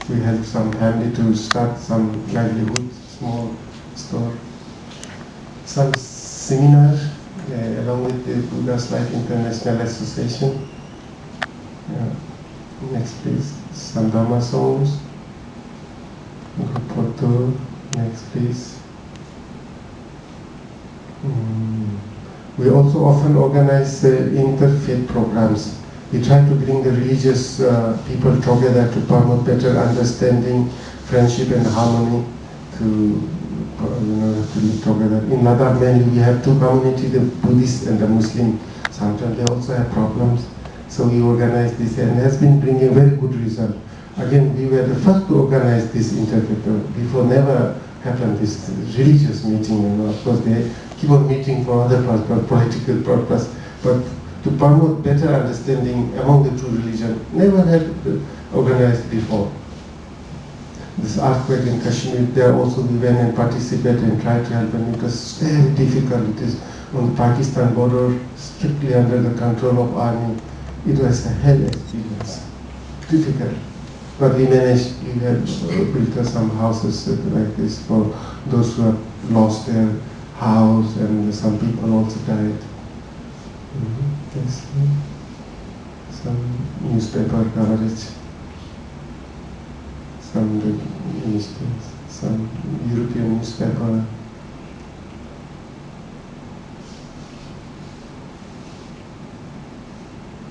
We help some family to start some livelihood, small store. Some seminar along with the Buddha's Life International Association. Next please. Some Dhamma songs. Group photo. Next please. We also often organize interfaith programs. We try to bring the religious people together to promote better understanding, friendship and harmony, to live together. In Ladakh mainly we have two communities, the Buddhist and the Muslim. Sometimes they also have problems. So we organize this and it has been bringing very good result. Again, we were the first to organize this interfaith. Before never happened this religious meeting, and of course they keep on meeting for other purpose, political purpose, but to promote better understanding among the two religions, never had organized before. This earthquake in Kashmir, there also we went and participated and tried to help, and it was very difficult. It is on the Pakistan border, strictly under the control of army. It was a hell experience, difficult. But we managed, we had built some houses like this for those who have lost their house, and some people also died. Yes. Some newspaper coverage, some European newspaper.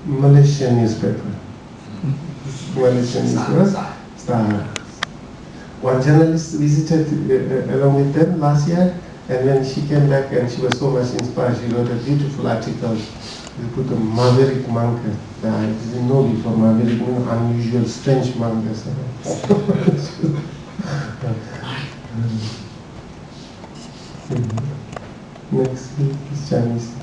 Malaysian newspaper. Malaysian newspaper. Star. One journalist visited along with them last year, and when she came back and she was so much inspired, she wrote a beautiful article. We put a maverick monk. I didn't know before, maverick means unusual, strange monk. Next is Chinese.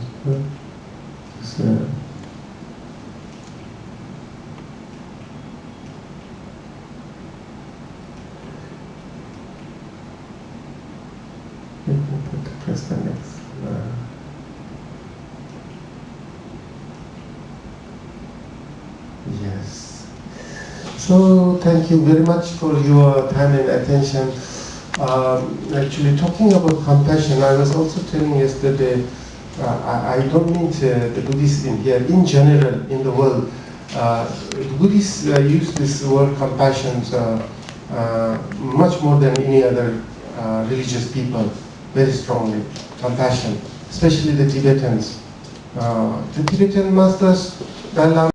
Press the next. Yes. So thank you very much for your time and attention. Actually, talking about compassion, I was also telling yesterday, I don't mean the Buddhists in here, in general, in the world. Buddhists use this word compassion much more than any other religious people, very strongly, compassion, especially the Tibetans. The Tibetan masters, Dalai Lama,